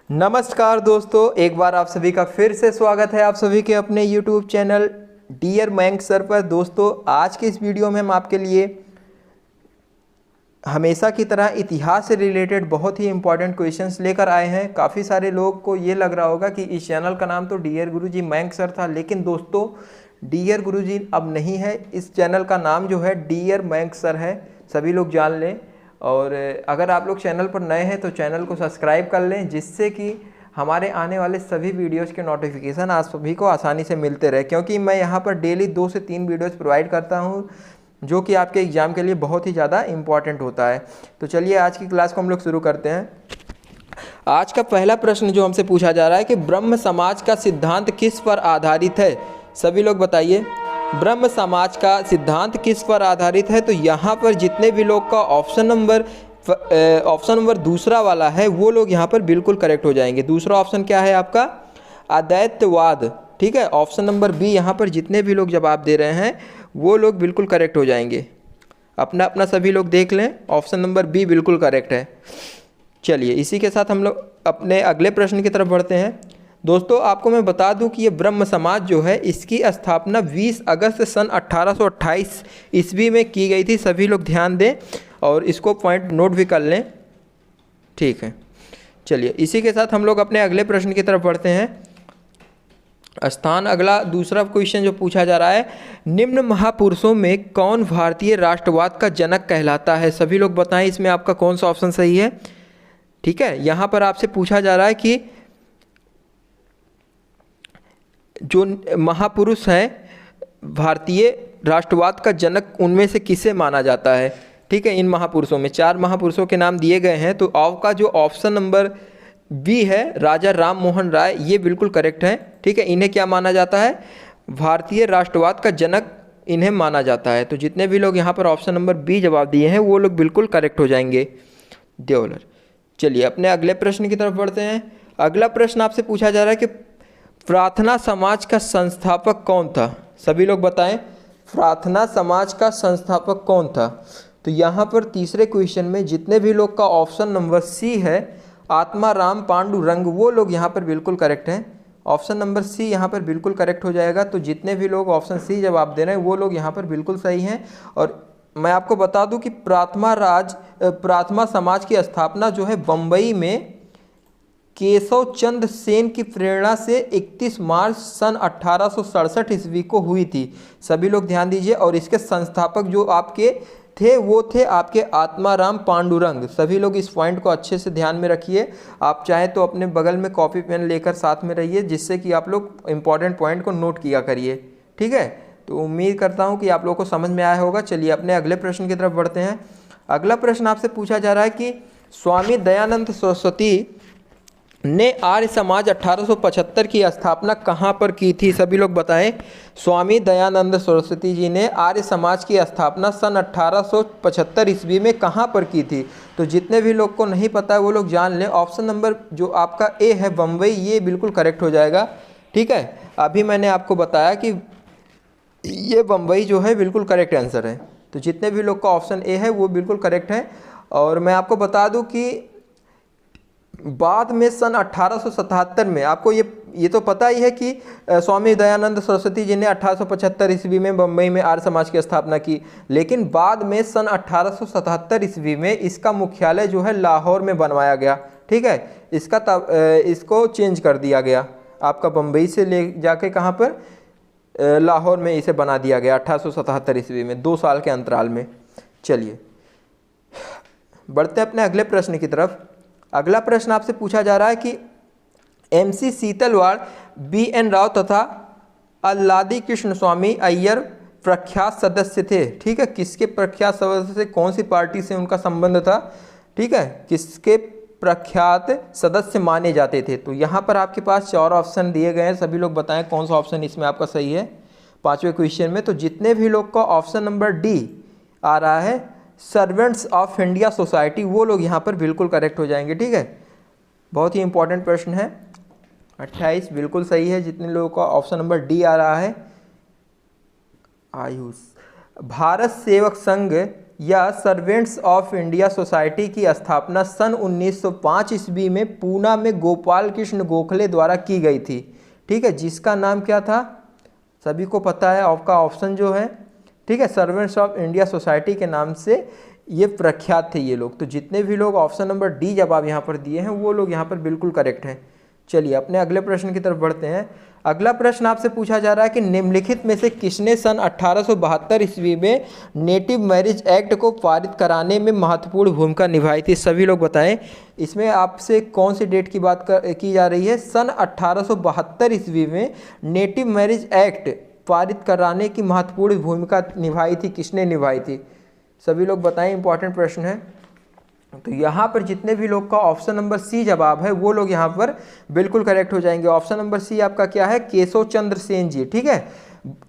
नमस्कार दोस्तों, एक बार आप सभी का फिर से स्वागत है आप सभी के अपने YouTube channel dear Mayank sir पर। दोस्तों, आज के इस वीडियो में हम आपके लिए हमेशा की तरह इतिहास से रिलेटेड बहुत ही इंपॉर्टेंट क्वेश्चंस लेकर आए हैं। काफ़ी सारे लोग को ये लग रहा होगा कि इस चैनल का नाम तो डियर गुरुजी मयंक सर था, लेकिन दोस्तों डियर गुरुजी अब नहीं है। इस चैनल का नाम जो है डियर मयंक सर है, सभी लोग जान लें। और अगर आप लोग चैनल पर नए हैं तो चैनल को सब्सक्राइब कर लें, जिससे कि हमारे आने वाले सभी वीडियोस के नोटिफिकेशन आप सभी को आसानी से मिलते रहे, क्योंकि मैं यहाँ पर डेली 2 से 3 वीडियोस प्रोवाइड करता हूँ जो कि आपके एग्ज़ाम के लिए बहुत ही ज़्यादा इम्पॉर्टेंट होता है। तो चलिए आज की क्लास को हम लोग शुरू करते हैं। आज का पहला प्रश्न जो हमसे पूछा जा रहा है कि ब्रह्म समाज का सिद्धांत किस पर आधारित है? सभी लोग बताइए, ब्रह्म समाज का सिद्धांत किस पर आधारित है? तो यहाँ पर जितने भी लोग का ऑप्शन नंबर दूसरा वाला है वो लोग यहाँ पर बिल्कुल करेक्ट हो जाएंगे। दूसरा ऑप्शन क्या है आपका? अद्वैतवाद। ठीक है, ऑप्शन नंबर बी यहाँ पर जितने भी लोग जवाब दे रहे हैं वो लोग बिल्कुल करेक्ट हो जाएंगे। अपना अपना सभी लोग देख लें, ऑप्शन नंबर बी बिल्कुल करेक्ट है। चलिए इसी के साथ हम लोग अपने अगले प्रश्न की तरफ बढ़ते हैं। दोस्तों, आपको मैं बता दूं कि ये ब्रह्म समाज जो है इसकी स्थापना 20 अगस्त सन 1828 ईस्वी में की गई थी। सभी लोग ध्यान दें और इसको पॉइंट नोट भी कर लें। ठीक है, चलिए इसी के साथ हम लोग अपने अगले प्रश्न की तरफ बढ़ते हैं। अगला दूसरा क्वेश्चन जो पूछा जा रहा है, निम्न महापुरुषों में कौन भारतीय राष्ट्रवाद का जनक कहलाता है? सभी लोग बताएं इसमें आपका कौन सा ऑप्शन सही है। ठीक है, यहाँ पर आपसे पूछा जा रहा है कि जो महापुरुष हैं भारतीय राष्ट्रवाद का जनक, उनमें से किसे माना जाता है? ठीक है, इन महापुरुषों में 4 महापुरुषों के नाम दिए गए हैं। तो आपका जो ऑप्शन नंबर बी है, राजा राम मोहन राय, ये बिल्कुल करेक्ट है। ठीक है, इन्हें क्या माना जाता है? भारतीय राष्ट्रवाद का जनक इन्हें माना जाता है। तो जितने भी लोग यहाँ पर ऑप्शन नंबर बी जवाब दिए हैं वो लोग बिल्कुल करेक्ट हो जाएंगे। देवलर। चलिए अपने अगले प्रश्न की तरफ बढ़ते हैं। अगला प्रश्न आपसे पूछा जा रहा है कि प्रार्थना समाज का संस्थापक कौन था? सभी लोग बताएं, प्रार्थना समाज का संस्थापक कौन था? तो यहाँ पर तीसरे क्वेश्चन में जितने भी लोग का ऑप्शन नंबर सी है, आत्माराम पांडुरंग, वो लोग यहाँ पर बिल्कुल करेक्ट हैं। ऑप्शन नंबर सी यहाँ पर बिल्कुल करेक्ट हो जाएगा। तो जितने भी लोग ऑप्शन सी जवाब दे रहे हैं वो लोग यहाँ पर बिल्कुल सही हैं। और मैं आपको बता दूं कि प्रार्थना समाज की स्थापना जो है बम्बई में केशव चंद सेन की प्रेरणा से 31 मार्च सन 1867 ईस्वी को हुई थी। सभी लोग ध्यान दीजिए। और इसके संस्थापक जो आपके थे वो थे आपके आत्माराम पांडुरंग। सभी लोग इस पॉइंट को अच्छे से ध्यान में रखिए। आप चाहें तो अपने बगल में कॉपी पेन लेकर साथ में रहिए, जिससे कि आप लोग इंपॉर्टेंट पॉइंट को नोट किया करिए। ठीक है, तो उम्मीद करता हूं कि आप लोगों को समझ में आया होगा। चलिए अपने अगले प्रश्न की तरफ बढ़ते हैं। अगला प्रश्न आपसे पूछा जा रहा है कि स्वामी दयानंद सरस्वती ने आर्य समाज 1875 की स्थापना कहाँ पर की थी? सभी लोग बताएं, स्वामी दयानंद सरस्वती जी ने आर्य समाज की स्थापना सन 1875 ईस्वी में कहाँ पर की थी? तो जितने भी लोग को नहीं पता है वो लोग जान लें। ऑप्शन नंबर जो आपका ए है बम्बई, ये बिल्कुल करेक्ट हो जाएगा। ठीक है, अभी मैंने आपको बताया कि ये बम्बई जो है बिल्कुल करेक्ट आंसर है। तो जितने भी लोग का ऑप्शन ए है वो बिल्कुल करेक्ट है। और मैं आपको बता दूं कि बाद में सन 1877 में, आपको ये तो पता ही है कि स्वामी दयानंद सरस्वती जी ने 1875 ईस्वी में बम्बई में आर्य समाज की स्थापना की, लेकिन बाद में सन 1877 ईस्वी में इसका मुख्यालय जो है लाहौर में बनवाया गया। ठीक है, इसको चेंज कर दिया गया। आपका बम्बई से ले जाके कहाँ पर, लाहौर में इसे बना दिया गया 1877 ईस्वी में, 2 साल के अंतराल में। चलिए बढ़ते हैं अपने अगले प्रश्न की तरफ। अगला प्रश्न आपसे पूछा जा रहा है कि MC सीतलवाड़, BN राव तथा अल्लादी कृष्ण स्वामी अय्यर प्रख्यात सदस्य थे। ठीक है, किसके प्रख्यात सदस्य से, कौन सी पार्टी से उनका संबंध था? ठीक है, किसके प्रख्यात सदस्य माने जाते थे? तो यहाँ पर आपके पास 4 ऑप्शन दिए गए हैं। सभी लोग बताएं कौन सा ऑप्शन इसमें आपका सही है 5वें क्वेश्चन में। तो जितने भी लोग का ऑप्शन नंबर डी आ रहा है, सर्वेंट्स ऑफ इंडिया सोसाइटी, वो लोग यहाँ पर बिल्कुल करेक्ट हो जाएंगे। ठीक है, बहुत ही इंपॉर्टेंट प्रश्न है। 28 बिल्कुल सही है जितने लोगों का ऑप्शन नंबर डी आ रहा है। आयुष भारत सेवक संघ या सर्वेंट्स ऑफ इंडिया सोसाइटी की स्थापना सन 1905 ईस्वी में पूना में गोपाल कृष्ण गोखले द्वारा की गई थी। ठीक है, जिसका नाम क्या था, सभी को पता है, आपका ऑप्शन जो है, ठीक है, सर्वेंट्स ऑफ इंडिया सोसाइटी के नाम से ये प्रख्यात थे ये लोग। तो जितने भी लोग ऑप्शन नंबर डी जवाब यहाँ पर दिए हैं वो लोग यहाँ पर बिल्कुल करेक्ट हैं। चलिए अपने अगले प्रश्न की तरफ बढ़ते हैं। अगला प्रश्न आपसे पूछा जा रहा है कि निम्नलिखित में से किसने सन 1872 ईस्वी में नेटिव मैरिज एक्ट को पारित कराने में महत्वपूर्ण भूमिका निभाई थी? सभी लोग बताएं, इसमें आपसे कौन सी डेट की बात की जा रही है? सन 1872 ईस्वी में नेटिव मैरिज एक्ट पारित कराने की महत्वपूर्ण भूमिका निभाई थी, किसने निभाई थी? सभी लोग बताएं, इंपॉर्टेंट प्रश्न है। तो यहाँ पर जितने भी लोग का ऑप्शन नंबर सी जवाब है वो लोग यहाँ पर बिल्कुल करेक्ट हो जाएंगे। ऑप्शन नंबर सी आपका क्या है? केशव चंद्र सेन जी। ठीक है,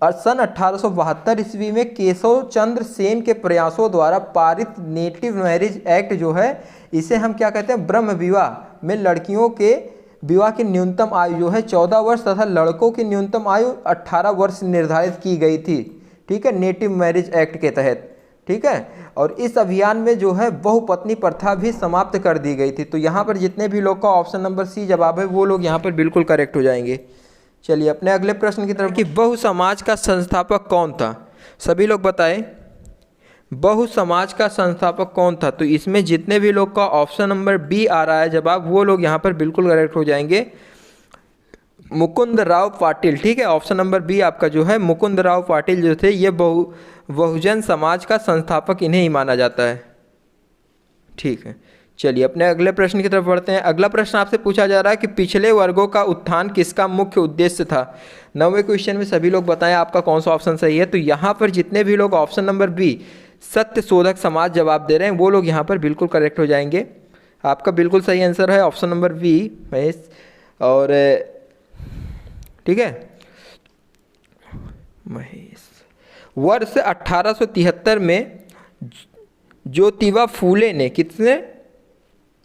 सन 1872 ईस्वी में केशव चंद्र सेन के प्रयासों द्वारा पारित नेटिव मैरिज एक्ट जो है, इसे हम क्या कहते हैं? ब्रह्म विवाह में लड़कियों के विवाह की न्यूनतम आयु जो है 14 वर्ष तथा लड़कों की न्यूनतम आयु 18 वर्ष निर्धारित की गई थी। ठीक है, नेटिव मैरिज एक्ट के तहत। ठीक है, और इस अभियान में जो है बहुपत्नी प्रथा भी समाप्त कर दी गई थी। तो यहाँ पर जितने भी लोग का ऑप्शन नंबर सी जवाब है वो लोग यहाँ पर बिल्कुल करेक्ट हो जाएंगे। चलिए अपने अगले प्रश्न की तरफ कि बहु समाज का संस्थापक कौन था? सभी लोग बताएं, बहु समाज का संस्थापक कौन था? तो इसमें जितने भी लोग का ऑप्शन नंबर बी आ रहा है जवाब वो लोग यहाँ पर बिल्कुल करेक्ट हो जाएंगे, मुकुंद राव पाटिल। ठीक है, ऑप्शन नंबर बी आपका जो है मुकुंद राव पाटिल जो थे, ये बहुजन समाज का संस्थापक इन्हें ही माना जाता है। ठीक है, चलिए अपने अगले प्रश्न की तरफ बढ़ते हैं। अगला प्रश्न आपसे पूछा जा रहा है कि पिछले वर्गों का उत्थान किसका मुख्य उद्देश्य था? 9वें क्वेश्चन में सभी लोग बताएं आपका कौन सा ऑप्शन सही है। तो यहाँ पर जितने भी लोग ऑप्शन नंबर बी सत्य शोधक समाज जवाब दे रहे हैं वो लोग यहाँ पर बिल्कुल करेक्ट हो जाएंगे। आपका बिल्कुल सही आंसर है ऑप्शन नंबर बी महेश। और ठीक है, महेश वर्ष 1873 में ज्योतिबा फूले ने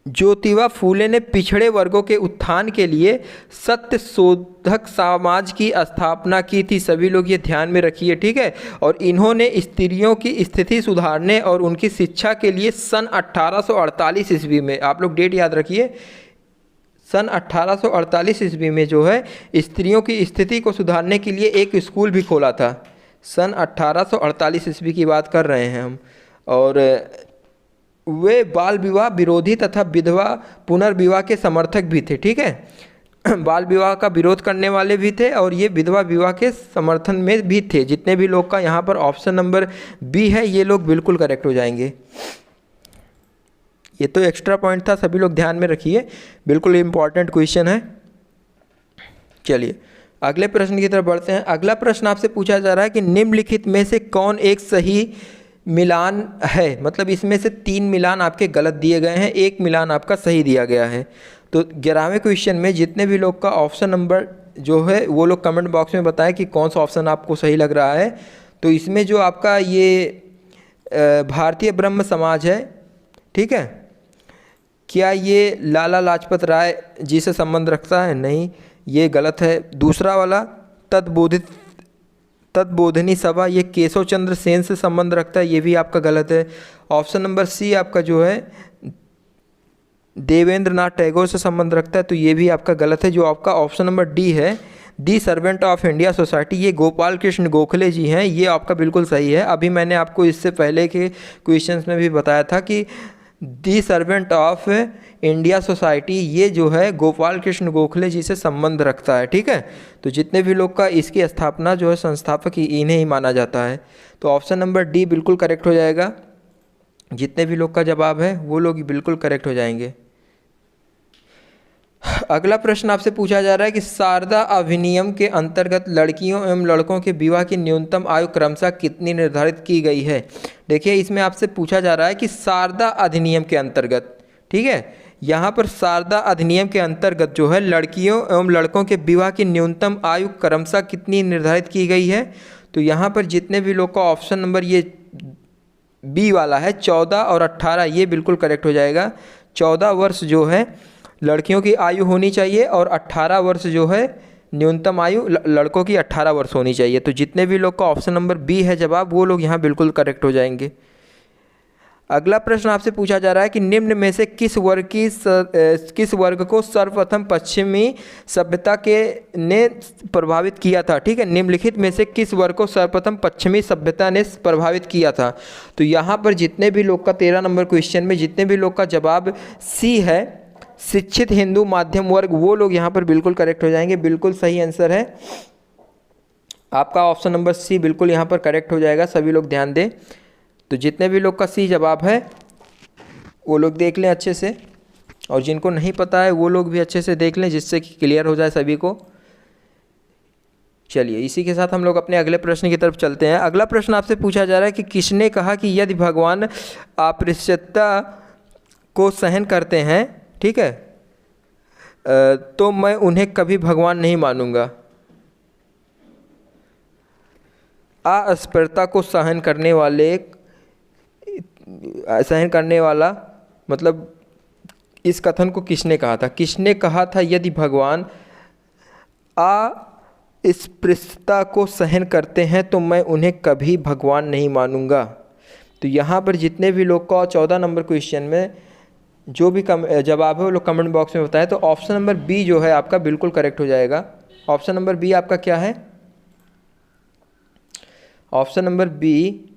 ज्योतिबा फूले ने पिछड़े वर्गों के उत्थान के लिए सत्य शोधक समाज की स्थापना की थी। सभी लोग ये ध्यान में रखिए। ठीक है, और इन्होंने स्त्रियों की स्थिति सुधारने और उनकी शिक्षा के लिए सन 1848 ईस्वी में, आप लोग डेट याद रखिए, सन 1848 ईस्वी में जो है स्त्रियों की स्थिति को सुधारने के लिए एक स्कूल भी खोला था। सन 1848 ईस्वी की बात कर रहे हैं हम। और वे बाल विवाह विरोधी तथा विधवा पुनर्विवाह के समर्थक भी थे। ठीक है, बाल विवाह का विरोध करने वाले भी थे और ये विधवा विवाह के समर्थन में भी थे। जितने भी लोग का यहाँ पर ऑप्शन नंबर बी है ये लोग बिल्कुल करेक्ट हो जाएंगे। ये तो एक्स्ट्रा पॉइंट था, सभी लोग ध्यान में रखिए, बिल्कुल इम्पॉर्टेंट क्वेश्चन है। चलिए अगले प्रश्न की तरफ बढ़ते हैं। अगला प्रश्न आपसे पूछा जा रहा है कि निम्नलिखित में से कौन एक सही मिलान है? मतलब इसमें से 3 मिलान आपके गलत दिए गए हैं, 1 मिलान आपका सही दिया गया है। तो 11वें क्वेश्चन में जितने भी लोग का ऑप्शन नंबर जो है वो लोग कमेंट बॉक्स में बताएं कि कौन सा ऑप्शन आपको सही लग रहा है। तो इसमें जो आपका ये भारतीय ब्रह्म समाज है, ठीक है, क्या ये लाला लाजपत राय जी से संबंध रखता है? नहीं, ये गलत है। दूसरा वाला तत्बोधिनी सभा, ये केशव चंद्र सेन से संबंध रखता है, ये भी आपका गलत है। ऑप्शन नंबर सी आपका जो है देवेंद्र नाथ टैगोर से संबंध रखता है, तो ये भी आपका गलत है। जो आपका ऑप्शन नंबर डी है दी सर्वेंट ऑफ इंडिया सोसाइटी, ये गोपाल कृष्ण गोखले जी हैं, ये आपका बिल्कुल सही है। अभी मैंने आपको इससे पहले के क्वेश्चंस में भी बताया था कि दी सर्वेंट ऑफ इंडिया सोसाइटी ये जो है गोपाल कृष्ण गोखले जी से संबंध रखता है। ठीक है, तो जितने भी लोग का इसकी स्थापना जो है संस्थापक इन्हें ही माना जाता है। तो ऑप्शन नंबर डी बिल्कुल करेक्ट हो जाएगा। जितने भी लोग का जवाब है वो लोग बिल्कुल करेक्ट हो जाएंगे। अगला प्रश्न आपसे पूछा जा रहा है कि शारदा अधिनियम के अंतर्गत लड़कियों एवं लड़कों के विवाह की न्यूनतम आयु क्रमशः कितनी निर्धारित की गई है? देखिए इसमें आपसे पूछा जा रहा है कि शारदा अधिनियम के अंतर्गत, ठीक है, यहाँ पर शारदा अधिनियम के अंतर्गत जो है लड़कियों एवं लड़कों के विवाह की न्यूनतम आयु क्रमशः कितनी निर्धारित की गई है? तो यहाँ पर जितने भी लोग का ऑप्शन नंबर ये बी वाला है 14 और 18, ये बिल्कुल करेक्ट हो जाएगा। 14 वर्ष जो है लड़कियों की आयु होनी चाहिए और 18 वर्ष जो है न्यूनतम आयु लड़कों की 18 वर्ष होनी चाहिए। तो जितने भी लोग का ऑप्शन नंबर बी है जवाब वो लोग यहाँ बिल्कुल करेक्ट हो जाएंगे। अगला प्रश्न आपसे पूछा जा रहा है कि निम्न में से किस वर्ग को सर्वप्रथम पश्चिमी सभ्यता के ने प्रभावित किया था। ठीक है, निम्नलिखित में से किस वर्ग को सर्वप्रथम पश्चिमी सभ्यता ने प्रभावित किया था। तो यहाँ पर जितने भी लोग का 13 नंबर क्वेश्चन में जितने भी लोग का जवाब सी है, शिक्षित हिंदू माध्यम वर्ग, वो लोग यहाँ पर बिल्कुल करेक्ट हो जाएंगे। बिल्कुल सही आंसर है आपका ऑप्शन नंबर सी, बिल्कुल यहाँ पर करेक्ट हो जाएगा। सभी लोग ध्यान दें। तो जितने भी लोग का सी जवाब है वो लोग देख लें अच्छे से, और जिनको नहीं पता है वो लोग भी अच्छे से देख लें, जिससे कि क्लियर हो जाए सभी को। चलिए इसी के साथ हम लोग अपने अगले प्रश्न की तरफ चलते हैं। अगला प्रश्न आपसे पूछा जा रहा है कि किसने कहा कि यदि भगवान अस्पृश्यता को सहन करते हैं, ठीक है, तो मैं उन्हें कभी भगवान नहीं मानूंगा। अस्पृश्यता को सहन करने वाला मतलब इस कथन को किसने कहा था। किसने कहा था यदि भगवान अस्पृश्यता को सहन करते हैं तो मैं उन्हें कभी भगवान नहीं मानूंगा। तो यहाँ पर जितने भी लोग का 14 नंबर क्वेश्चन में जो भी जवाब है वो लोग कमेंट बॉक्स में बताएं। तो ऑप्शन नंबर बी जो है आपका बिल्कुल करेक्ट हो जाएगा। ऑप्शन नंबर बी आपका क्या है? ऑप्शन नंबर बी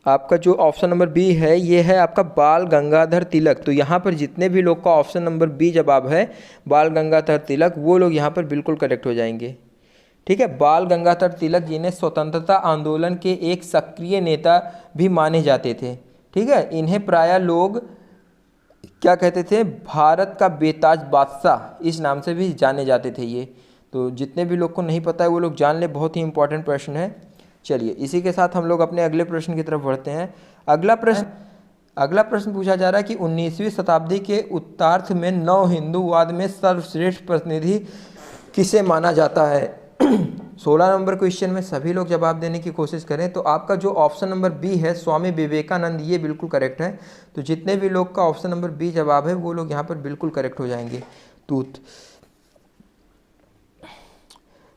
आपका जो ऑप्शन नंबर बी है ये है आपका बाल गंगाधर तिलक। तो यहाँ पर जितने भी लोग का ऑप्शन नंबर बी जवाब है बाल गंगाधर तिलक, वो लोग यहाँ पर बिल्कुल करेक्ट हो जाएंगे। ठीक है, बाल गंगाधर तिलक जिन्हें स्वतंत्रता आंदोलन के एक सक्रिय नेता भी माने जाते थे। ठीक है, इन्हें प्रायः लोग क्या कहते थे, भारत का बेताज बादशाह इस नाम से भी जाने जाते थे ये। तो जितने भी लोग को नहीं पता है वो लोग जान ले, बहुत ही इंपॉर्टेंट प्रश्न है। चलिए इसी के साथ हम लोग अपने अगले प्रश्न की तरफ बढ़ते हैं। अगला प्रश्न पूछा जा रहा है कि 19वीं शताब्दी के उत्तरार्ध में नव हिंदूवाद में सर्वश्रेष्ठ प्रतिनिधि किसे माना जाता है। 16 नंबर क्वेश्चन में सभी लोग जवाब देने की कोशिश करें। तो आपका जो ऑप्शन नंबर बी है स्वामी विवेकानंद, ये बिल्कुल करेक्ट है। तो जितने भी लोग का ऑप्शन नंबर बी जवाब है वो लोग यहाँ पर बिल्कुल करेक्ट हो जाएंगे।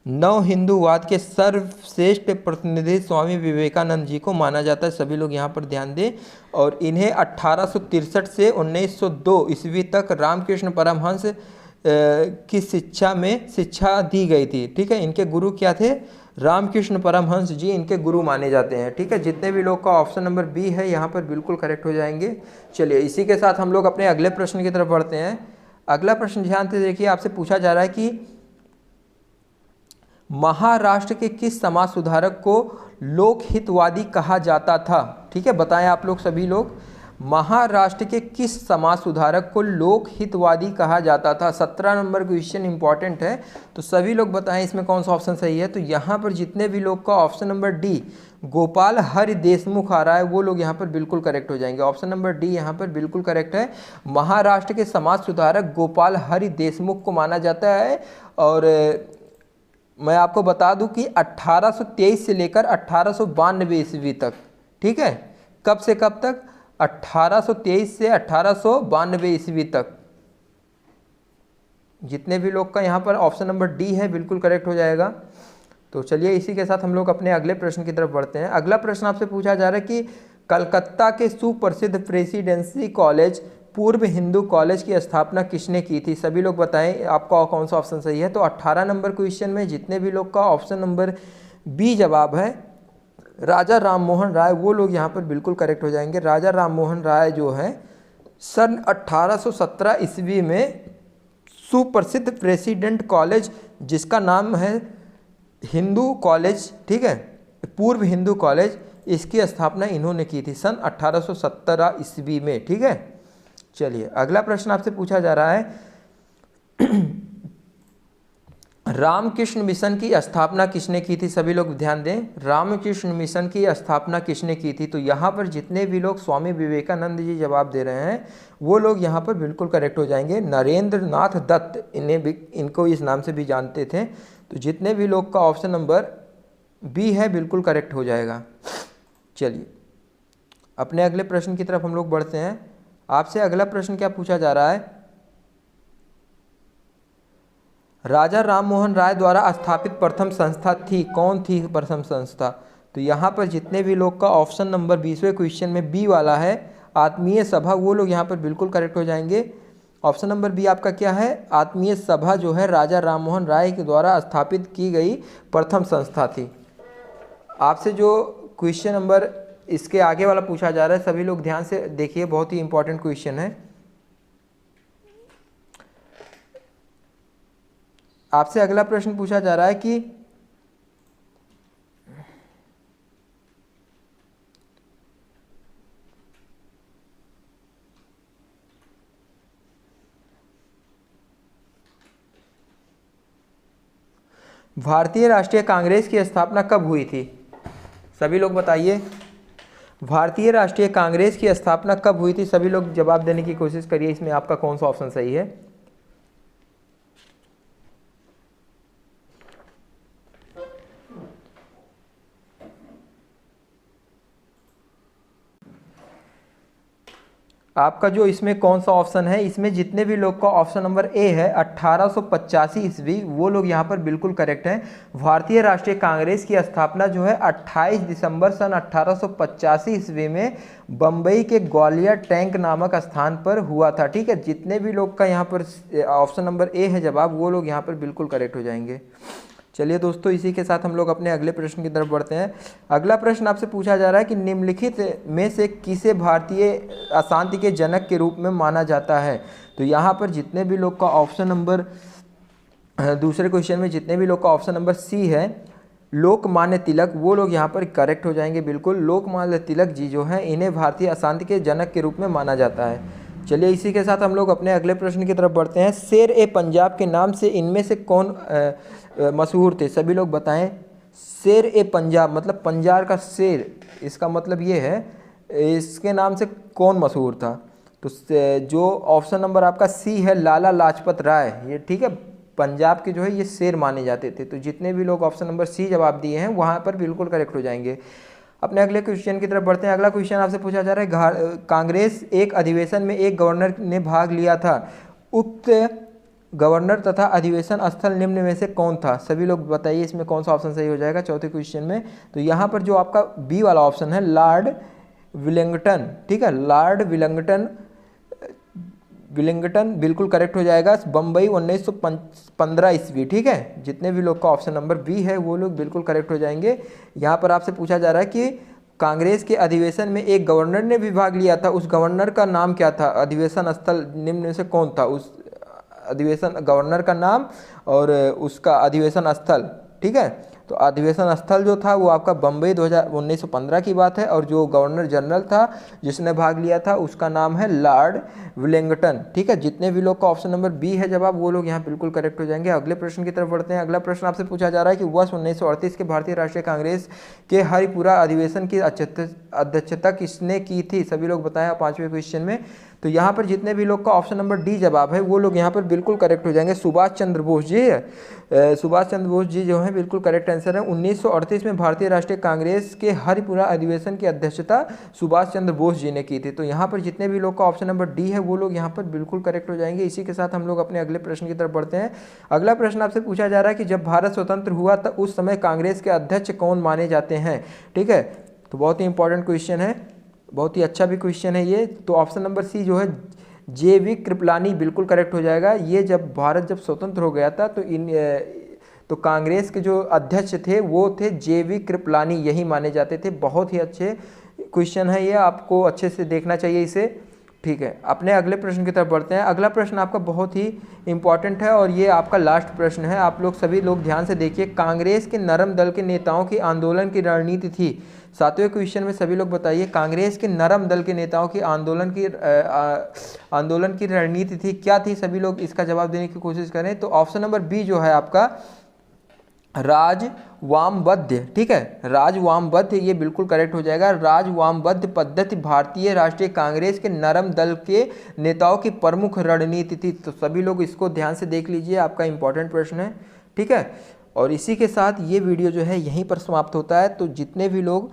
नव हिंदूवाद के सर्वश्रेष्ठ प्रतिनिधि स्वामी विवेकानंद जी को माना जाता है। सभी लोग यहाँ पर ध्यान दें। और इन्हें 1863 से 1902 ईस्वी तक रामकृष्ण परमहंस की शिक्षा दी गई थी। ठीक है, इनके गुरु क्या थे? रामकृष्ण परमहंस जी इनके गुरु माने जाते हैं। ठीक है, जितने भी लोग का ऑप्शन नंबर बी है यहाँ पर बिल्कुल करेक्ट हो जाएंगे। चलिए इसी के साथ हम लोग अपने अगले प्रश्न की तरफ बढ़ते हैं। अगला प्रश्न ध्यान से देखिए, आपसे पूछा जा रहा है कि महाराष्ट्र के किस समाज सुधारक को लोकहितवादी कहा जाता था। ठीक है, बताएं आप लोग सभी लोग, महाराष्ट्र के किस समाज सुधारक को लोकहितवादी कहा जाता था। 17 नंबर क्वेश्चन इंपॉर्टेंट है, तो सभी लोग बताएं इसमें कौन सा ऑप्शन सही है। तो यहाँ पर जितने भी लोग का option number D Gopal Hari Deshmukh आ रहा है वो लोग यहाँ पर बिल्कुल करेक्ट हो जाएंगे। ऑप्शन नंबर डी यहाँ पर बिल्कुल करेक्ट है। महाराष्ट्र के समाज सुधारक गोपाल हरि देशमुख को माना जाता है। और मैं आपको बता दूं कि 1823 से लेकर 1892 ईस्वी तक, ठीक है, कब से कब तक? 1823 से 1892 ईस्वी तक। जितने भी लोग का यहाँ पर ऑप्शन नंबर डी है बिल्कुल करेक्ट हो जाएगा। तो चलिए इसी के साथ हम लोग अपने अगले प्रश्न की तरफ बढ़ते हैं। अगला प्रश्न आपसे पूछा जा रहा है कि कलकत्ता के सुप्रसिद्ध प्रेसिडेंसी कॉलेज पूर्व हिंदू कॉलेज की स्थापना किसने की थी। सभी लोग बताएं आपका कौन सा ऑप्शन सही है। तो 18 नंबर क्वेश्चन में जितने भी लोग का ऑप्शन नंबर बी जवाब है राजा राममोहन राय, वो लोग यहाँ पर बिल्कुल करेक्ट हो जाएंगे। राजा राममोहन राय जो है सन 1817 ईस्वी में सुप्रसिद्ध प्रेसिडेंट कॉलेज जिसका नाम है हिंदू कॉलेज, ठीक है, पूर्व हिंदू कॉलेज, इसकी स्थापना इन्होंने की थी सन 1817 ईस्वी में। ठीक है, चलिए अगला प्रश्न आपसे पूछा जा रहा है रामकृष्ण मिशन की स्थापना किसने की थी। सभी लोग ध्यान दें, रामकृष्ण मिशन की स्थापना किसने की थी। तो यहाँ पर जितने भी लोग स्वामी विवेकानंद जी जवाब दे रहे हैं वो लोग यहाँ पर बिल्कुल करेक्ट हो जाएंगे। नरेंद्र नाथ दत्त इनको इस नाम से भी जानते थे। तो जितने भी लोग का ऑप्शन नंबर बी है बिल्कुल करेक्ट हो जाएगा। चलिए अपने अगले प्रश्न की तरफ हम लोग बढ़ते हैं। आपसे अगला प्रश्न क्या पूछा जा रहा है, राजा राममोहन राय द्वारा स्थापित प्रथम संस्था थी, कौन थी प्रथम संस्था। तो यहाँ पर जितने भी लोग का ऑप्शन नंबर 20वें क्वेश्चन में बी वाला है आत्मीय सभा, वो लोग यहाँ पर बिल्कुल करेक्ट हो जाएंगे। ऑप्शन नंबर बी आपका क्या है, आत्मीय सभा जो है राजा राममोहन राय के द्वारा स्थापित की गई प्रथम संस्था थी। आपसे जो क्वेश्चन नंबर इसके आगे वाला पूछा जा रहा है, सभी लोग ध्यान से देखिए, बहुत ही इंपॉर्टेंट क्वेश्चन है। आपसे अगला प्रश्न पूछा जा रहा है कि भारतीय राष्ट्रीय कांग्रेस की स्थापना कब हुई थी? सभी लोग बताइए, भारतीय राष्ट्रीय कांग्रेस की स्थापना कब हुई थी? सभी लोग जवाब देने की कोशिश करिए, इसमें आपका कौन सा ऑप्शन सही है। आपका जो इसमें कौन सा ऑप्शन है, इसमें जितने भी लोग का ऑप्शन नंबर ए है 1885 ईस्वी, वो लोग यहाँ पर बिल्कुल करेक्ट हैं। भारतीय राष्ट्रीय कांग्रेस की स्थापना जो है 28 दिसंबर सन 1885 ईस्वी में बम्बई के ग्वालियर टैंक नामक स्थान पर हुआ था। ठीक है, जितने भी लोग का यहाँ पर ऑप्शन नंबर ए है जवाब, वो लोग यहाँ पर बिल्कुल करेक्ट हो जाएंगे। चलिए दोस्तों, इसी के साथ हम लोग अपने अगले प्रश्न की तरफ बढ़ते हैं। अगला प्रश्न आपसे पूछा जा रहा है कि निम्नलिखित में से किसे भारतीय अशांति के जनक के रूप में माना जाता है? तो यहाँ पर जितने भी लोग का ऑप्शन नंबर दूसरे क्वेश्चन में जितने भी लोग का ऑप्शन नंबर सी है लोकमान्य तिलक, वो लोग यहाँ पर करेक्ट हो जाएंगे बिल्कुल। लोकमान्य तिलक जी जो हैं, इन्हें भारतीय अशांति के जनक के रूप में माना जाता है। चलिए इसी के साथ हम लोग अपने अगले प्रश्न की तरफ बढ़ते हैं। शेर ए पंजाब के नाम से इनमें से कौन मशहूर थे? सभी लोग बताएं। शेर ए पंजाब मतलब पंजाब का शेर, इसका मतलब ये है इसके नाम से कौन मशहूर था? तो जो ऑप्शन नंबर आपका सी है लाला लाजपत राय, ये ठीक है, पंजाब के जो है ये शेर माने जाते थे। तो जितने भी लोग ऑप्शन नंबर सी जवाब दिए हैं वहाँ पर बिल्कुल करेक्ट हो जाएंगे। अपने अगले क्वेश्चन की तरफ बढ़ते हैं। अगला क्वेश्चन आपसे पूछा जा रहा है, कांग्रेस एक अधिवेशन में एक गवर्नर ने भाग लिया था, उक्त गवर्नर तथा अधिवेशन स्थल निम्न में से कौन था? सभी लोग बताइए इसमें कौन सा ऑप्शन सही हो जाएगा चौथे क्वेश्चन में। तो यहाँ पर जो आपका बी वाला ऑप्शन है लॉर्ड विलिंगटन, ठीक है, लॉर्ड विलिंगटन बिल्कुल करेक्ट हो जाएगा। बम्बई 1915 ईस्वी, ठीक है। जितने भी लोग का ऑप्शन नंबर बी है वो लोग बिल्कुल करेक्ट हो जाएंगे। यहाँ पर आपसे पूछा जा रहा है कि कांग्रेस के अधिवेशन में एक गवर्नर ने भी भाग लिया था, उस गवर्नर का नाम क्या था? अधिवेशन स्थल निम्न में से कौन था? उस अधिवेशन गवर्नर का नाम और उसका अधिवेशन स्थल, ठीक है। तो अधिवेशन स्थल जो था वो आपका बम्बई 1915 की बात है, और जो गवर्नर जनरल था जिसने भाग लिया था उसका नाम है लॉर्ड विलिंगटन, ठीक है। जितने भी लोग का ऑप्शन नंबर बी है जवाब, वो लोग यहाँ बिल्कुल करेक्ट हो जाएंगे। अगले प्रश्न की तरफ बढ़ते हैं। अगला प्रश्न आपसे पूछा जा रहा है कि वर्ष 1938 के भारतीय राष्ट्रीय कांग्रेस के हरिपुरा अधिवेशन की अध्यक्षता किसने की थी? सभी लोग बताएं पांचवें क्वेश्चन में। तो यहाँ पर जितने भी लोग का ऑप्शन नंबर डी जवाब है वो लोग यहाँ पर बिल्कुल करेक्ट हो जाएंगे। सुभाष चंद्र बोस जी है, सुभाष चंद्र बोस जी जो है बिल्कुल करेक्ट आंसर है। 1938 में भारतीय राष्ट्रीय कांग्रेस के हरिपुरा अधिवेशन की अध्यक्षता सुभाष चंद्र बोस जी ने की थी। तो यहाँ पर जितने भी लोग का ऑप्शन नंबर डी है वो लोग यहाँ पर बिल्कुल करेक्ट हो जाएंगे। इसी के साथ हम लोग अपने अगले प्रश्न की तरफ बढ़ते हैं। अगला प्रश्न आपसे पूछा जा रहा है कि जब भारत स्वतंत्र हुआ तो उस समय कांग्रेस के अध्यक्ष कौन माने जाते हैं, ठीक है। तो बहुत ही इंपॉर्टेंट क्वेश्चन है, बहुत ही अच्छा भी क्वेश्चन है ये। तो ऑप्शन नंबर सी जो है जे.वी. कृपलानी बिल्कुल करेक्ट हो जाएगा। ये जब भारत जब स्वतंत्र हो गया था तो कांग्रेस के जो अध्यक्ष थे वो थे जे.वी. कृपलानी, यही माने जाते थे। बहुत ही अच्छे क्वेश्चन है ये, आपको अच्छे से देखना चाहिए इसे, ठीक है। अपने अगले प्रश्न की तरफ बढ़ते हैं। अगला प्रश्न आपका बहुत ही इंपॉर्टेंट है और ये आपका लास्ट प्रश्न है। आप लोग सभी लोग ध्यान से देखिए। कांग्रेस के नरम दल के नेताओं की आंदोलन की रणनीति थी। सातवें क्वेश्चन में सभी लोग बताइए, कांग्रेस के नरम दल के नेताओं की आंदोलन की रणनीति थी, क्या थी? सभी लोग इसका जवाब देने की कोशिश करें। तो ऑप्शन नंबर बी जो है आपका राजवामबद्ध, ठीक है, राजवामबद्ध, ये बिल्कुल करेक्ट हो जाएगा। राजवामबद्ध पद्धति भारतीय राष्ट्रीय कांग्रेस के नरम दल के नेताओं की प्रमुख रणनीति थी। तो सभी लोग इसको ध्यान से देख लीजिए, आपका इंपॉर्टेंट प्रश्न है, ठीक है। और इसी के साथ ये वीडियो जो है यहीं पर समाप्त होता है। तो जितने भी लोग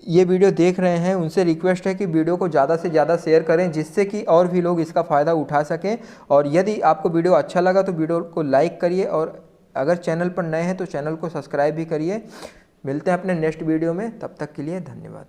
ये वीडियो देख रहे हैं उनसे रिक्वेस्ट है कि वीडियो को ज़्यादा से ज़्यादा शेयर करें, जिससे कि और भी लोग इसका फ़ायदा उठा सकें। और यदि आपको वीडियो अच्छा लगा तो वीडियो को लाइक करिए, और अगर चैनल पर नए हैं तो चैनल को सब्सक्राइब भी करिए। मिलते हैं अपने नेक्स्ट वीडियो में, तब तक के लिए धन्यवाद।